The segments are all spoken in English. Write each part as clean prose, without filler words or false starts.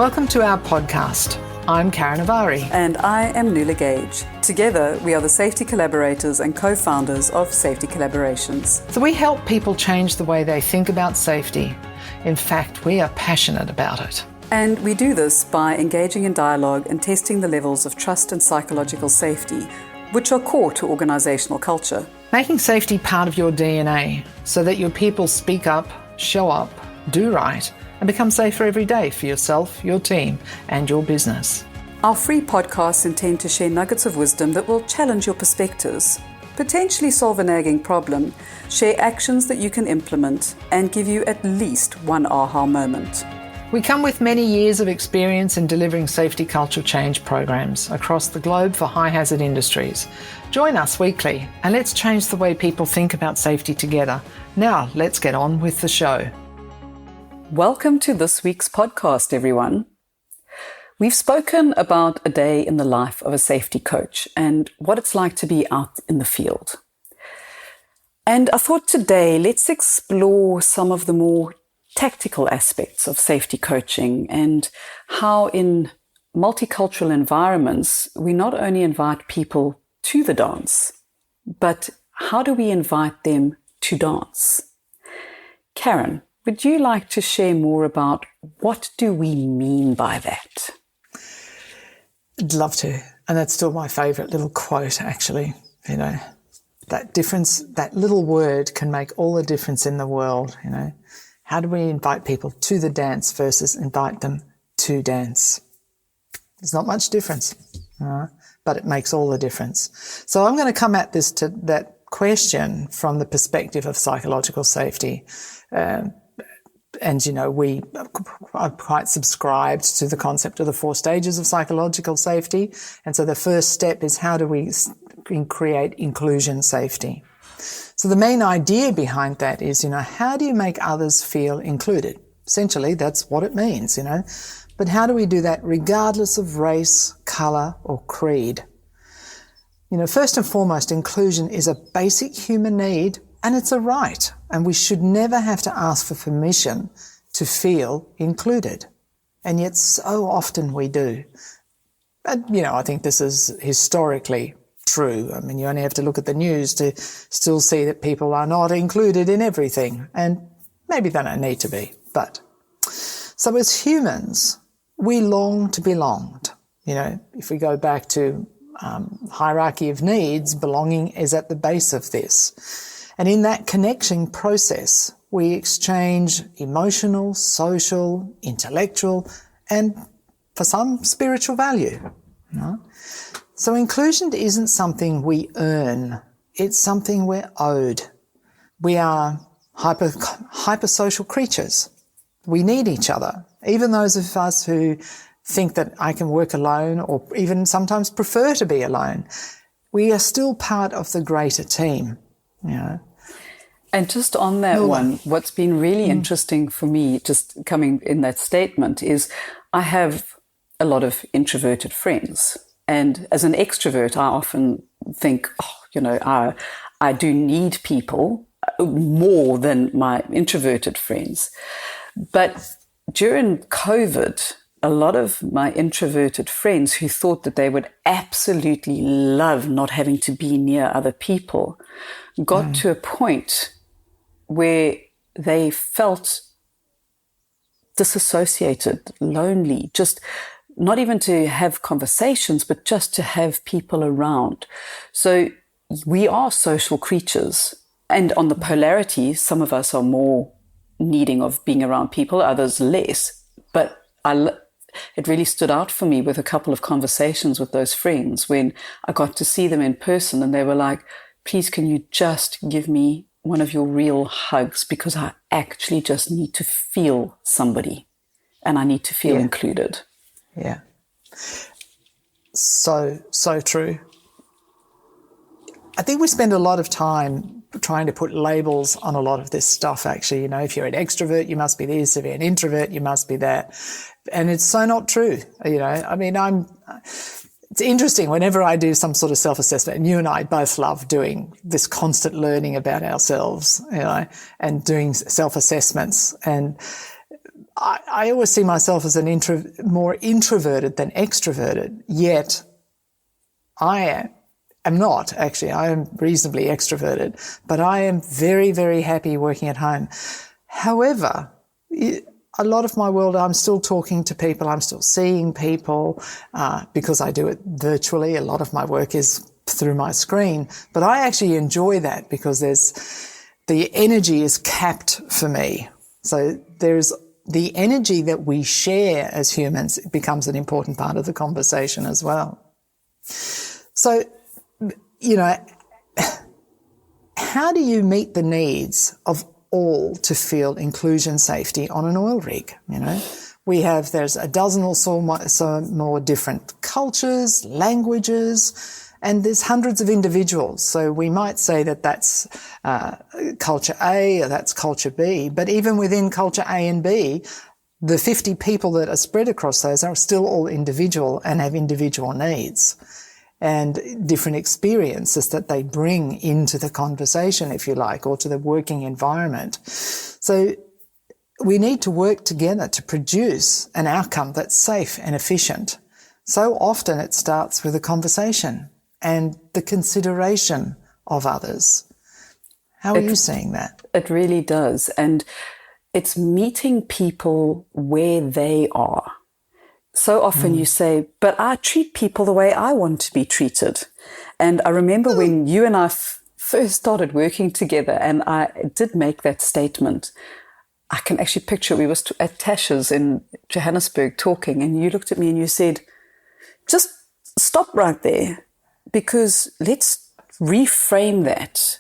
Welcome to our podcast. I'm Karen Avari. And I am Nuala Gage. Together, we are the safety collaborators and co-founders of Safety Collaborations. So we help people change the way they think about safety. In fact, we are passionate about it. And we do this by engaging in dialogue and testing the levels of trust and psychological safety, which are core to organisational culture. Making safety part of your DNA so that your people speak up, show up, do right, and become safer every day for yourself, your team, and your business. Our free podcasts intend to share nuggets of wisdom that will challenge your perspectives, potentially solve a nagging problem, share actions that you can implement, and give you at least one aha moment. We come with many years of experience in delivering safety culture change programs across the globe for high-hazard industries. Join us weekly and let's change the way people think about safety together. Now, let's get on with the show. Welcome to this week's podcast, everyone. We've spoken about a day in the life of a safety coach and what it's like to be out in the field. And I thought today, let's explore some of the more tactical aspects of safety coaching and how in multicultural environments, we not only invite people to the dance, but how do we invite them to dance? Karen, would you like to share more about what do we mean by that? I'd love to. And that's still my favourite little quote, actually. You know, that difference, that little word can make all the difference in the world, you know. How do we invite people to the dance versus invite them to dance? There's not much difference, but it makes all the difference. So I'm going to come at that question from the perspective of psychological safety. And, you know, we are quite subscribed to the concept of the 4 stages of psychological safety. And so the first step is how do we create inclusion safety? So the main idea behind that is, you know, how do you make others feel included? Essentially, that's what it means, you know. But how do we do that regardless of race, colour or creed? You know, first and foremost, inclusion is a basic human need and it's a right. And we should never have to ask for permission to feel included. And yet so often we do. And, you know, I think this is historically true. I mean, you only have to look at the news to still see that people are not included in everything. And maybe they don't need to be. But so as humans, we long to be belonged. You know, if we go back to hierarchy of needs, belonging is at the base of this. And in that connection process, we exchange emotional, social, intellectual, and for some, spiritual value. You know? So inclusion isn't something we earn. It's something we're owed. We are hyper-social creatures. We need each other. Even those of us who think that I can work alone or even sometimes prefer to be alone, we are still part of the greater team, you know. And just on that one, what's been really interesting for me, just coming in that statement, is I have a lot of introverted friends. And as an extrovert, I often think, you know, I do need people more than my introverted friends. But during COVID, a lot of my introverted friends who thought that they would absolutely love not having to be near other people got to a point where they felt disassociated, lonely, just not even to have conversations, but just to have people around. So we are social creatures. And on the polarity, some of us are more needing of being around people, others less. But it really stood out for me with a couple of conversations with those friends when I got to see them in person and they were like, please, can you just give me one of your real hugs because I actually just need to feel somebody and I need to feel included. Yeah. So true. I think we spend a lot of time trying to put labels on a lot of this stuff, actually. You know, if you're an extrovert, you must be this. If you're an introvert, you must be that. And it's so not true. You know, I mean, it's interesting whenever I do some sort of self-assessment, and you and I both love doing this constant learning about ourselves, you know, and doing self-assessments. And I always see myself as more introverted than extroverted, yet I am not, actually. I am reasonably extroverted, but I am very, very happy working at home. However, a lot of my world, I'm still talking to people, I'm still seeing people, because I do it virtually. A lot of my work is through my screen, but I actually enjoy that because the energy is capped for me. So there's the energy that we share as humans becomes an important part of the conversation as well. So, how do you meet the needs of all to feel inclusion safety on an oil rig? There's a dozen or so more different cultures, languages, and there's hundreds of individuals. So we might say that that's culture A or that's culture B, but even within culture A and B, the 50 people that are spread across those are still all individual and have individual needs and different experiences that they bring into the conversation, if you like, or to the working environment. So we need to work together to produce an outcome that's safe and efficient. So often it starts with a conversation and the consideration of others. How are you seeing that? It really does. And it's meeting people where they are. So often you say, but I treat people the way I want to be treated. And I remember when you and I first started working together and I did make that statement, I can actually picture we were at Tasha's in Johannesburg talking, and you looked at me and you said, just stop right there, because let's reframe that.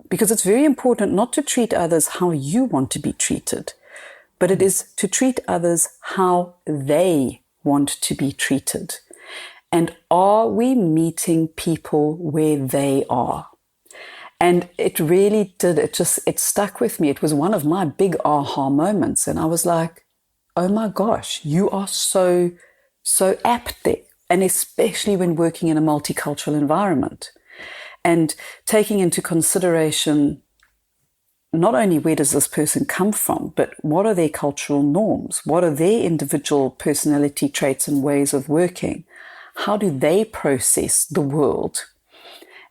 Because it's very important not to treat others how you want to be treated, but it is to treat others how they want to be treated. And are we meeting people where they are? And it really did. It stuck with me. It was one of my big aha moments. And I was like, oh my gosh, you are so apt there. And especially when working in a multicultural environment and taking into consideration not only where does this person come from, but what are their cultural norms? What are their individual personality traits and ways of working? How do they process the world?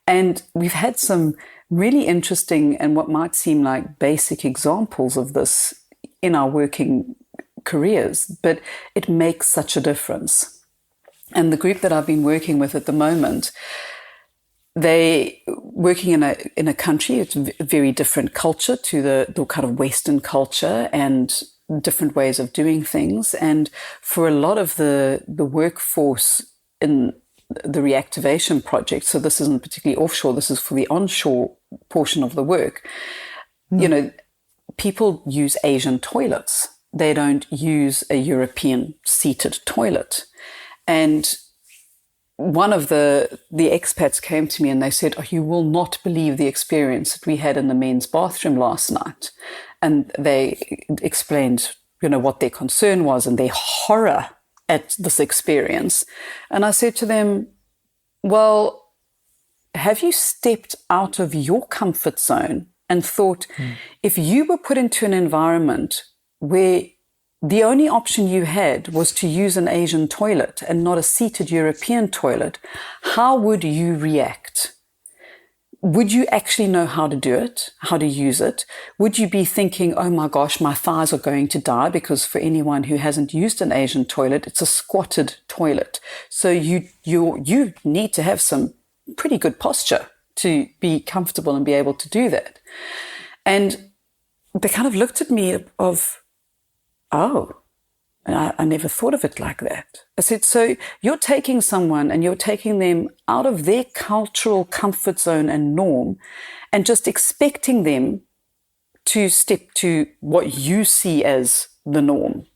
And we've had some really interesting and what might seem like basic examples of this in our working careers, but it makes such a difference. And the group that I've been working with at the moment, they working in a country, it's a very different culture to the kind of Western culture and different ways of doing things. And for a lot of the workforce in the reactivation project, so this isn't particularly offshore, this is for the onshore portion of the work, people use Asian toilets. They don't use a European seated toilet. And one of the expats came to me and they said, oh, you will not believe the experience that we had in the men's bathroom last night. And they explained, what their concern was and their horror at this experience. And I said to them, well, have you stepped out of your comfort zone and thought, if you were put into an environment where the only option you had was to use an Asian toilet and not a seated European toilet, how would you react? Would you actually know how to do it, how to use it? Would you be thinking, oh my gosh, my thighs are going to die? Because for anyone who hasn't used an Asian toilet, it's a squatted toilet. So you need to have some pretty good posture to be comfortable and be able to do that. And they kind of looked at me of, oh, I never thought of it like that. I said, so you're taking someone and you're taking them out of their cultural comfort zone and norm and just expecting them to step to what you see as the norm.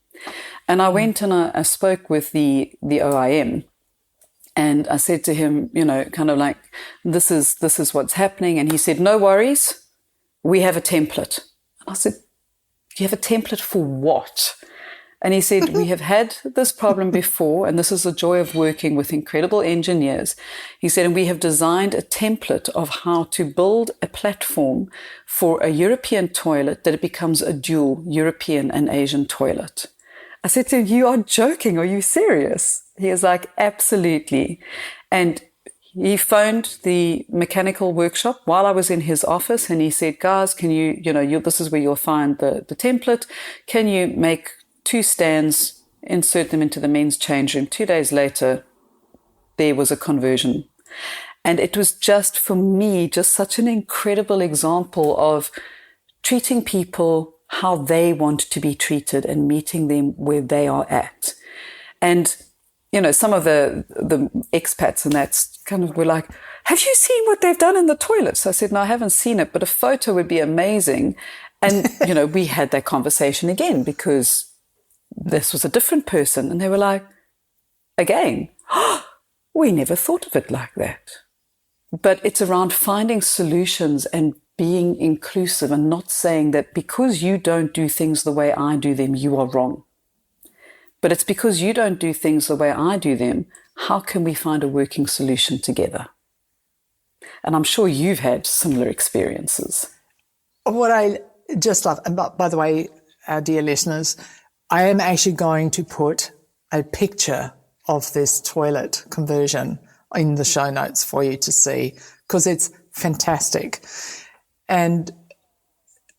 And I went and I spoke with the OIM and I said to him, kind of like, this is what's happening. And he said, no worries, we have a template. And I said, you have a template for what? And he said, we have had this problem before, and this is the joy of working with incredible engineers. He said, and we have designed a template of how to build a platform for a European toilet that it becomes a dual European and Asian toilet. I said to him, you are joking. Are you serious? He was like, absolutely. And he phoned the mechanical workshop while I was in his office, and he said, guys, can this is where you'll find the template. Can you make 2 stands, insert them into the men's change room? 2 days later, there was a conversion. And it was just, for me, just such an incredible example of treating people how they want to be treated and meeting them where they are at. And, some of the expats and that's kind of were like, have you seen what they've done in the toilets? I said, no, I haven't seen it, but a photo would be amazing. And, we had that conversation again because this was a different person. And they were like, again, we never thought of it like that. But it's around finding solutions and being inclusive and not saying that because you don't do things the way I do them, you are wrong. But it's because you don't do things the way I do them, how can we find a working solution together? And I'm sure you've had similar experiences. What I just love, and by the way, our dear listeners, I am actually going to put a picture of this toilet conversion in the show notes for you to see because it's fantastic. And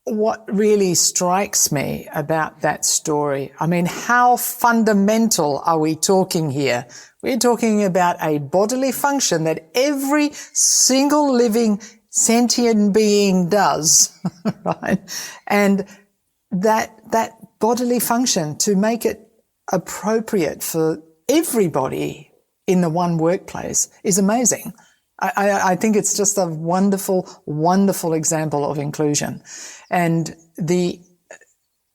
what really strikes me about that story, I mean, how fundamental are we talking here? We're talking about a bodily function that every single living sentient being does, right? And that bodily function, to make it appropriate for everybody in the one workplace, is amazing. I think it's just a wonderful, wonderful example of inclusion. And the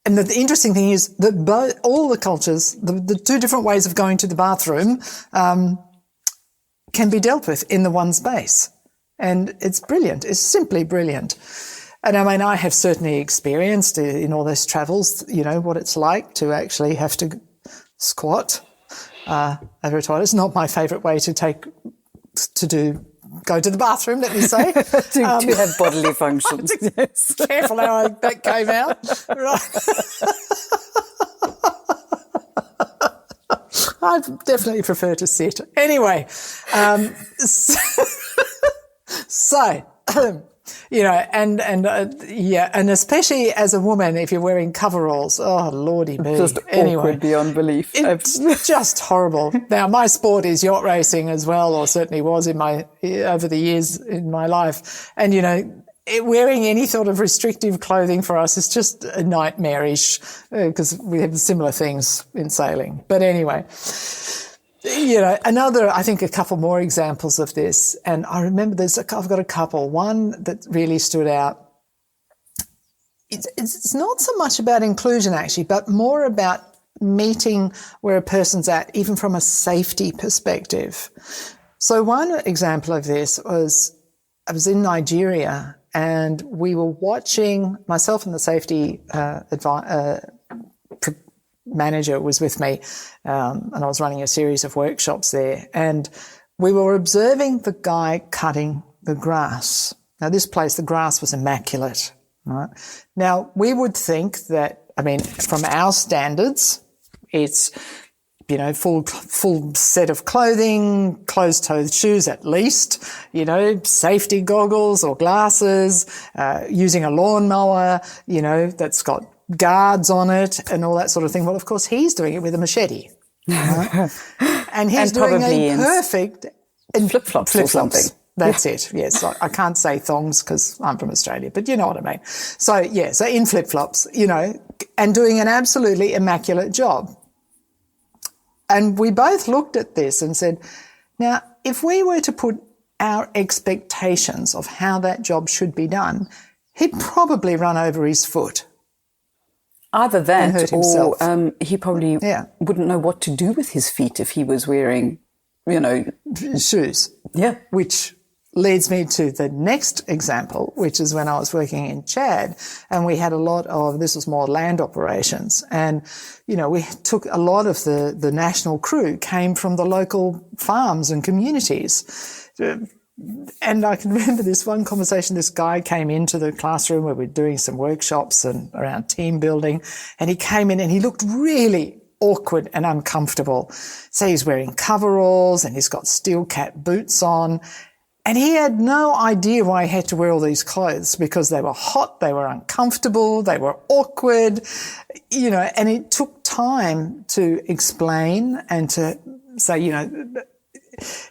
interesting thing is that all the cultures, the 2 different ways of going to the bathroom, can be dealt with in the one space. And it's brilliant. It's simply brilliant. And I mean, I have certainly experienced in all those travels, what it's like to actually have to squat over a toilet. It's not my favourite way go to the bathroom, let me say. to have bodily functions. Yes. Careful how that came out. Right. I definitely prefer to sit. Anyway, and especially as a woman, if you're wearing coveralls, oh, lordy me. Just awkward beyond belief. It's just horrible. Now, my sport is yacht racing as well, or certainly was over the years in my life. And, wearing any sort of restrictive clothing for us is just nightmarish because we have similar things in sailing. But anyway, I think a couple more examples of this. And I remember I've got a couple. One that really stood out. It's not so much about inclusion actually, but more about meeting where a person's at, even from a safety perspective. So one example of this was, I was in Nigeria and we were watching, myself and the safety manager was with me, and I was running a series of workshops there, and we were observing the guy cutting the grass. Now, this place, the grass was immaculate, right? Now, we would think that, from our standards, it's, full set of clothing, closed-toed shoes at least, safety goggles or glasses, using a lawnmower, that's got guards on it and all that sort of thing. Well, of course, he's doing it with a machete. Right? And he's doing a perfect... In flip-flops or something. That's it, yes. I can't say thongs because I'm from Australia, but you know what I mean. So in flip-flops, and doing an absolutely immaculate job. And we both looked at this and said, now, if we were to put our expectations of how that job should be done, he'd probably run over his foot. Either that or he probably wouldn't know what to do with his feet if he was wearing, shoes. Yeah. Which leads me to the next example, which is when I was working in Chad, and we had a lot of, this was more land operations, and, you know, we took a lot of the national crew came from the local farms and communities. And I can remember this one conversation, this guy came into the classroom where we were doing some workshops and around team building, and he came in and he looked really awkward and uncomfortable. So he's wearing coveralls and he's got steel cap boots on. And he had no idea why he had to wear all these clothes, because they were hot, they were uncomfortable, they were awkward, you know, and it took time to explain and to say, you know,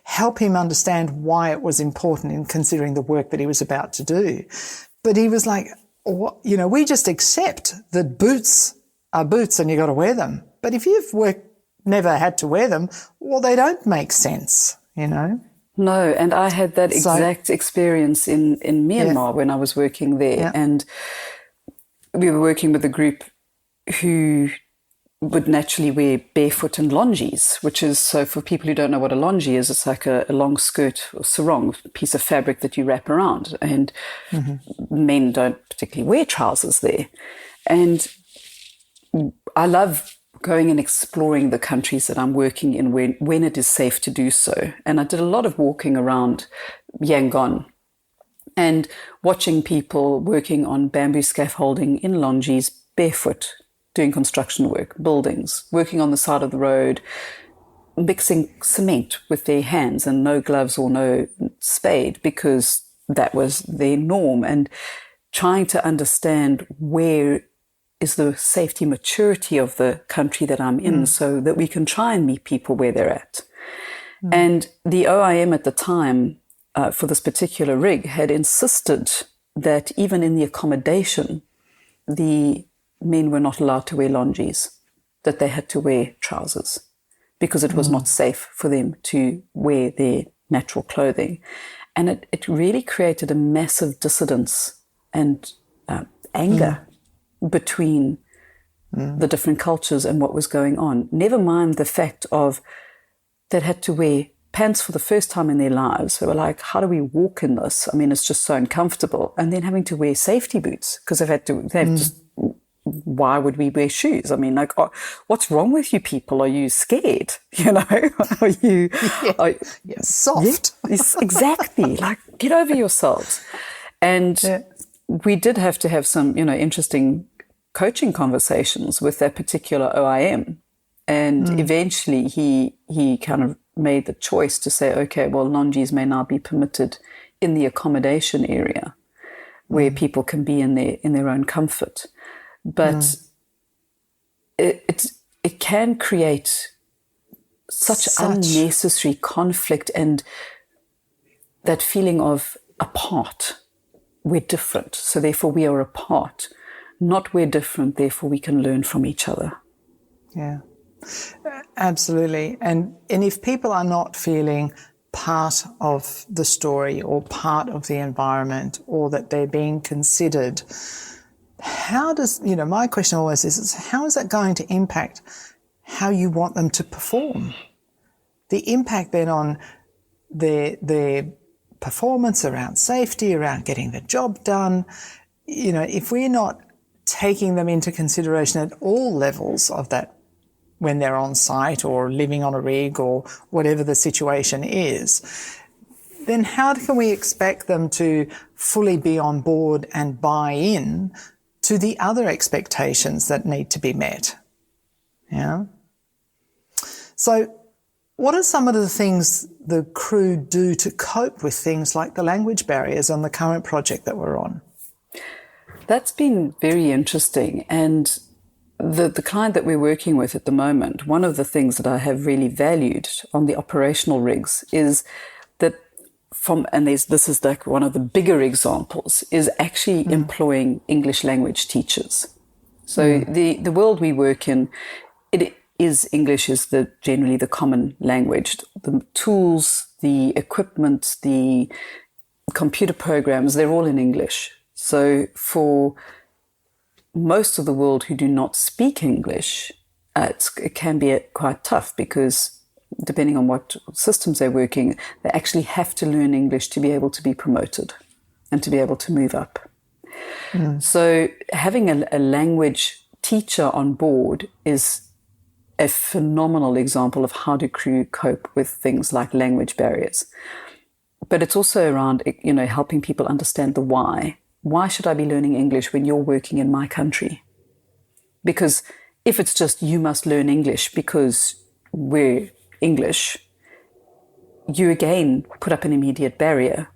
help him understand why it was important in considering the work that he was about to do. But he was like, you know, we just accept that boots are boots and you got to wear them. But if you've never had to wear them, well, they don't make sense, you know. No, and I had that exact experience in Myanmar when I was working there. And we were working with a group who would naturally wear barefoot and longies, which is, so for people who don't know what a longie is, it's like a long skirt or sarong, a piece of fabric that you wrap around. And men don't particularly wear trousers there. And I love going and exploring the countries that I'm working in when it is safe to do so. And I did a lot of walking around Yangon and watching people working on bamboo scaffolding in longies, barefoot, doing construction work, buildings, working on the side of the road, mixing cement with their hands and no gloves or no spade, because that was their norm, and trying to understand where is the safety maturity of the country that I'm in so that we can try and meet people where they're at. And the OIM at the time for this particular rig had insisted that even in the accommodation, the men were not allowed to wear longies, that they had to wear trousers because it was not safe for them to wear their natural clothing. And it really created a massive dissidence and anger between the different cultures and what was going on. Never mind the fact of they had to wear pants for the first time in their lives. They were like, how do we walk in this? I mean, it's just so uncomfortable. And then having to wear safety boots because why would we wear shoes? I mean, like, what's wrong with you people? Are you scared? You know, are you soft? Yes, exactly. Like, get over yourselves. And we did have to have some, you know, interesting coaching conversations with that particular OIM. And eventually he kind of made the choice to say, okay, well, longies may now be permitted in the accommodation area where people can be in their own comfort. But it can create such unnecessary conflict and that feeling of apart. We're different, so therefore we are apart. Not we're different, therefore we can learn from each other. Yeah, absolutely. And if people are not feeling part of the story or part of the environment, or that they're being considered, how does, you know, my question always is how is that going to impact how you want them to perform? The impact then on their performance around safety, around getting the job done. You know, if we're not taking them into consideration at all levels of that when they're on site or living on a rig or whatever the situation is, then how can we expect them to fully be on board and buy in to the other expectations that need to be met? Yeah. So what are some of the things the crew do to cope with things like the language barriers on the current project that we're on? That's been very interesting. And the client that we're working with at the moment, one of the things that I have really valued on the operational rigs is that this is like one of the bigger examples, is actually employing English language teachers. So the world we work in, English is generally the common language. The tools, the equipment, the computer programs, they're all in English. So for most of the world who do not speak English, it can be quite tough because depending on what systems they're working, they actually have to learn English to be able to be promoted and to be able to move up. So having a language teacher on board is a phenomenal example of how do crew cope with things like language barriers. But it's also around, helping people understand the why. Why should I be learning English when you're working in my country? Because if it's just you must learn English because we're English, you again put up an immediate barrier.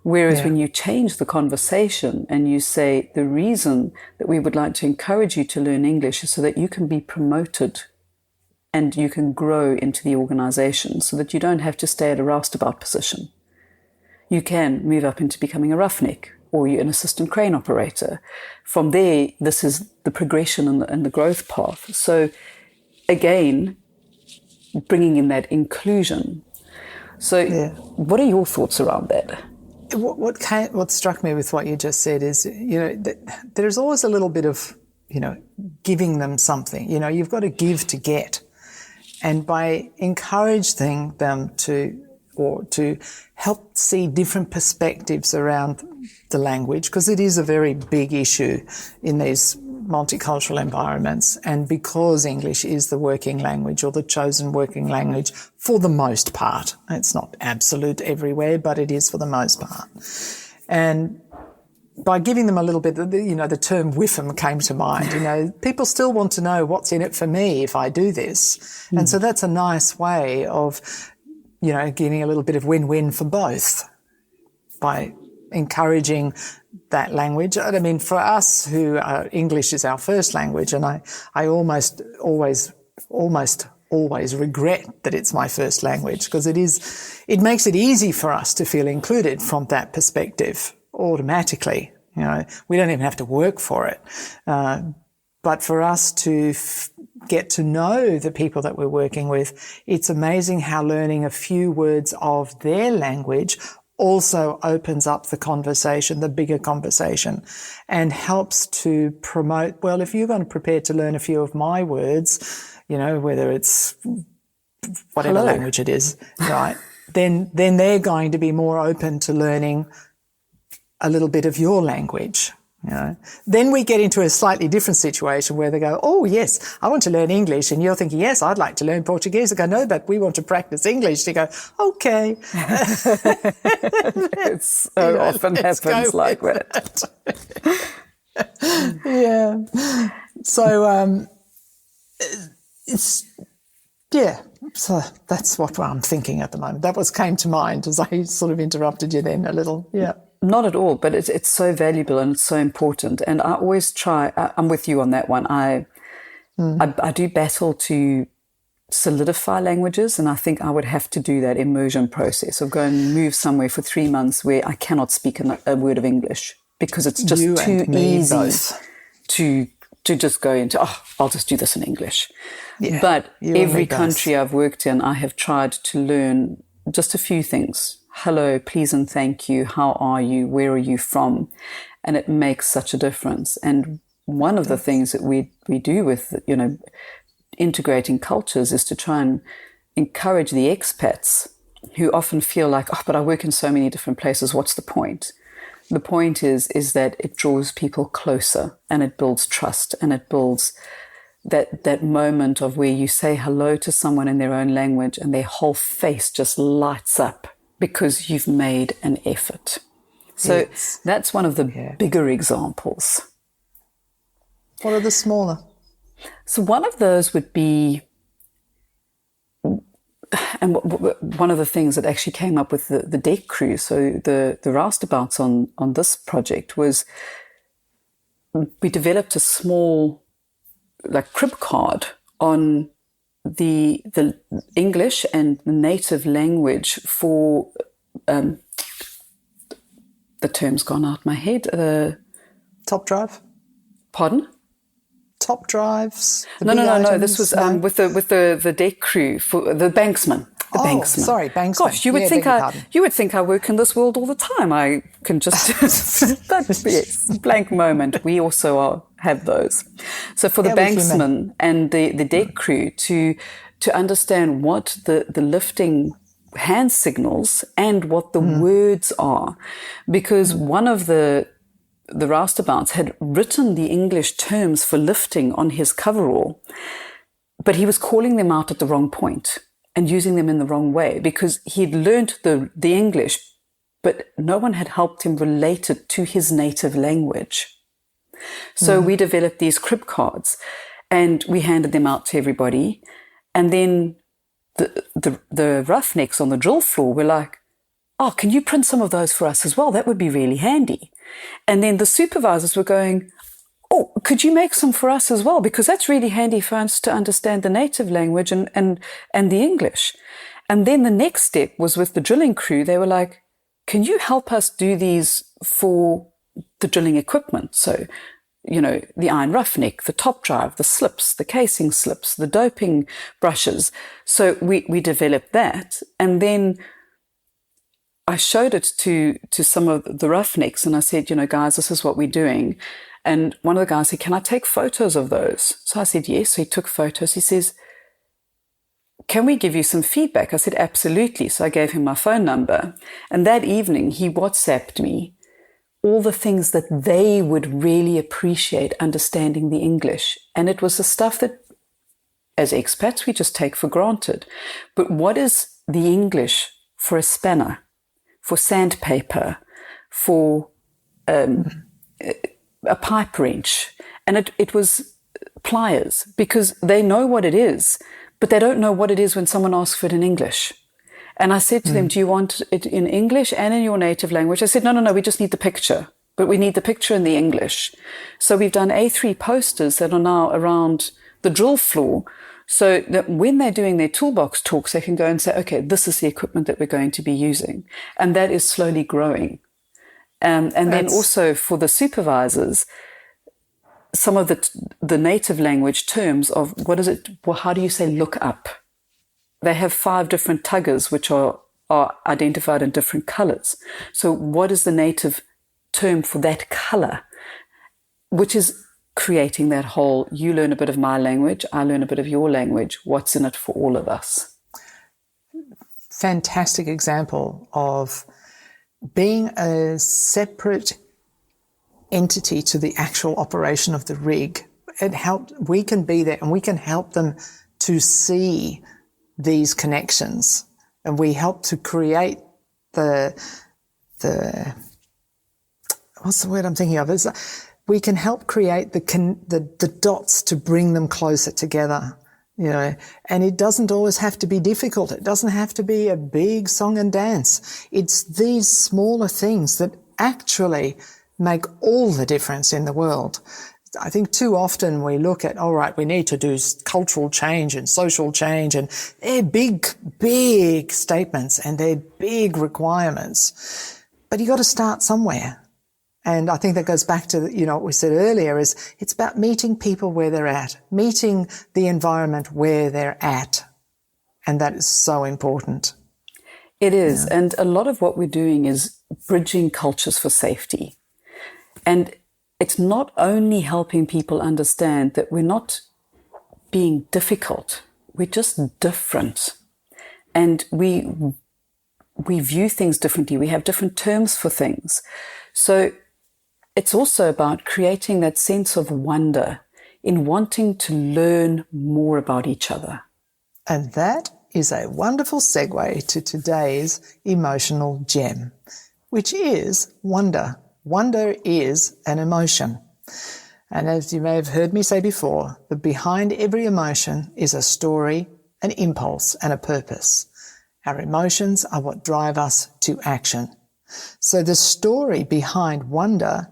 Whereas when you change the conversation and you say, the reason that we would like to encourage you to learn English is so that you can be promoted and you can grow into the organization, so that you don't have to stay at a roustabout position. You can move up into becoming a roughneck, or you're an assistant crane operator. From there, this is the progression and the growth path. So again, bringing in that inclusion. So what are your thoughts around that? What struck me with what you just said is, there's always a little bit of, giving them something. You've got to give to get. And by encouraging them to help see different perspectives around the language, because it is a very big issue in these multicultural environments, and because English is the working language or the chosen working language for the most part. It's not absolute everywhere, but it is for the most part. And by giving them a little bit, the term whiffum came to mind. People still want to know what's in it for me if I do this. And so that's a nice way of, getting a little bit of win-win for both by encouraging that language. I mean, for us who are, English is our first language, and I almost always regret that it's my first language, because it makes it easy for us to feel included from that perspective automatically. We don't even have to work for it. But for us to get to know the people that we're working with, it's amazing how learning a few words of their language also opens up the conversation, the bigger conversation, and helps to promote, well, if you're going to prepare to learn a few of my words, whether it's whatever language it is, right, then they're going to be more open to learning a little bit of your language. Then we get into a slightly different situation where they go, oh, yes, I want to learn English. And you're thinking, yes, I'd like to learn Portuguese. I go, no, but we want to practice English. You go, okay. It so often happens like that. Yeah. So, so that's what I'm thinking at the moment. That came to mind as I sort of interrupted you then a little. Yeah. Not at all, but it's so valuable and it's so important. And I always try, I'm with you on that one. I do battle to solidify languages, and I think I would have to do that immersion process of go and move somewhere for 3 months where I cannot speak a word of English, because it's just too easy to just go into, I'll just do this in English. Yeah, but every country I've worked in, I have tried to learn just a few things. Hello, please and thank you. How are you? Where are you from? And it makes such a difference. And one of the things that we do with, integrating cultures is to try and encourage the expats who often feel like, but I work in so many different places. What's the point? The point is that it draws people closer, and it builds trust, and it builds that moment of where you say hello to someone in their own language and their whole face just lights up, because you've made an effort. So that's one of the bigger examples. What are the smaller? So one of those would be, and one of the things that actually came up with the deck crew, so the roustabouts on this project, was we developed a small crib card on the English and the native language for the term's gone out my head. Top drive. Pardon? Top drives. No. This was with the deck crew for the banksman. The banksman. Sorry, banksman. Gosh, you would think I work in this world all the time. I can just yes, blank moment. We also have those. So for the banksman and the deck crew to to understand what the lifting hand signals and what the words are. Because one of the roustabouts had written the English terms for lifting on his coverall, but he was calling them out at the wrong point and using them in the wrong way because he'd learned the English, but no one had helped him relate it to his native language. So we developed these crib cards and we handed them out to everybody. And then the roughnecks on the drill floor were like, oh, can you print some of those for us as well? That would be really handy. And then the supervisors were going, oh, could you make some for us as well? Because that's really handy for us to understand the native language and the English. And then the next step was with the drilling crew. They were like, can you help us do these for the drilling equipment? So, the iron roughneck, the top drive, the slips, the casing slips, the doping brushes. So we developed that. And then I showed it to some of the roughnecks and I said, guys, this is what we're doing. And one of the guys said, can I take photos of those? So I said, yes. So he took photos. He says, can we give you some feedback? I said, absolutely. So I gave him my phone number. And that evening he WhatsApped me all the things that they would really appreciate understanding the English. And it was the stuff that as expats we just take for granted. But what is the English for a spanner, for sandpaper, for a pipe wrench? And it was pliers, because they know what it is, but they don't know what it is when someone asks for it in English. And I said to them, do you want it in English and in your native language? I said, no, we just need the picture, but we need the picture in the English. So we've done A3 posters that are now around the drill floor, so that when they're doing their toolbox talks, they can go and say, okay, this is the equipment that we're going to be using. And that is slowly growing. And then also for the supervisors, some of the native language terms of what is it, well, how do you say look up? They have 5 different tuggers which are identified in different colors. So what is the native term for that color? Which is creating that whole, you learn a bit of my language, I learn a bit of your language. What's in it for all of us? Fantastic example of being a separate entity to the actual operation of the rig. We can be there and we can help them to see these connections, and we help to create the what's the word I'm thinking of? We can help create the dots to bring them closer together, and it doesn't always have to be difficult. It doesn't have to be a big song and dance. It's these smaller things that actually make all the difference in the world. I think too often we look at, all right, we need to do cultural change and social change, and they're big, big statements and they're big requirements. But you got to start somewhere. And I think that goes back to, what we said earlier, is it's about meeting people where they're at, meeting the environment where they're at. And that is so important. It is. Yeah. And a lot of what we're doing is bridging cultures for safety. And it's not only helping people understand that we're not being difficult, we're just different. And we view things differently. We have different terms for things. So it's also about creating that sense of wonder in wanting to learn more about each other. And that is a wonderful segue to today's emotional gem, which is wonder. Wonder is an emotion. And as you may have heard me say before, that behind every emotion is a story, an impulse, and a purpose. Our emotions are what drive us to action. So the story behind wonder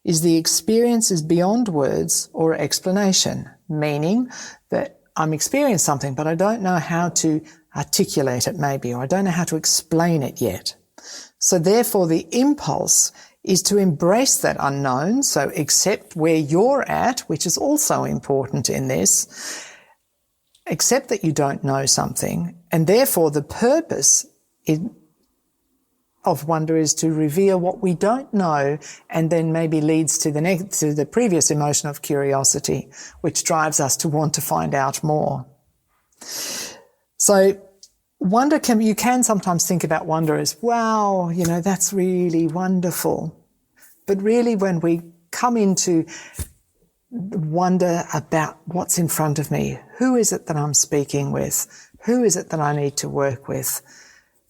is the experiences beyond words or explanation, meaning that I'm experiencing something, but I don't know how to articulate it maybe, or I don't know how to explain it yet. So therefore the impulse is to embrace that unknown, so accept where you're at, which is also important in this. Accept that you don't know something, and therefore the purpose of wonder is to reveal what we don't know, and then maybe leads to the previous emotion of curiosity, which drives us to want to find out more. So wonder you can sometimes think about wonder as, wow, that's really wonderful. But really when we come into wonder about what's in front of me, who is it that I'm speaking with? Who is it that I need to work with?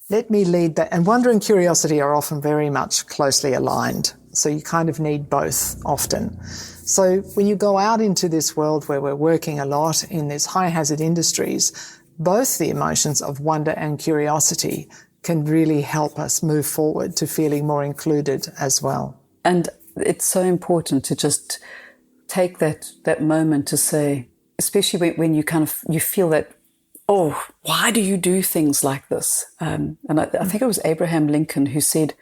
Let me lead that. And wonder and curiosity are often very much closely aligned. So you kind of need both often. So when you go out into this world where we're working a lot in these high hazard industries, both the emotions of wonder and curiosity can really help us move forward to feeling more included as well. And it's so important to just take that moment to say, especially when you feel that, oh, why do you do things like this? And I think it was Abraham Lincoln who said,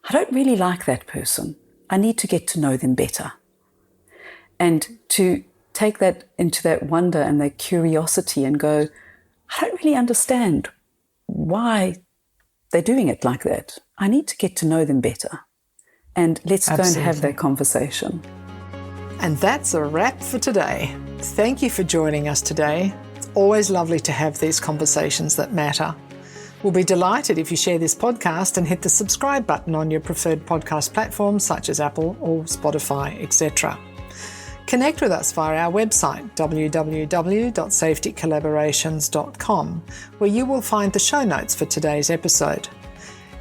I don't really like that person. I need to get to know them better. And to take that into that wonder and that curiosity and go, I don't really understand why they're doing it like that. I need to get to know them better. And let's go and have that conversation. And that's a wrap for today. Thank you for joining us today. It's always lovely to have these conversations that matter. We'll be delighted if you share this podcast and hit the subscribe button on your preferred podcast platforms such as Apple or Spotify, etc. Connect with us via our website, www.safetycollaborations.com, where you will find the show notes for today's episode.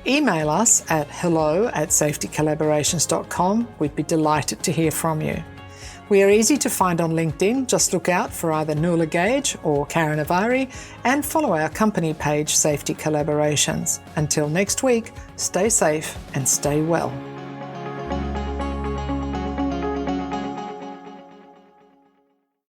Email us at hello@safetycollaborations.com. We'd be delighted to hear from you. We are easy to find on LinkedIn. Just look out for either Nuala Gage or Karen Avari and follow our company page, Safety Collaborations. Until next week, stay safe and stay well.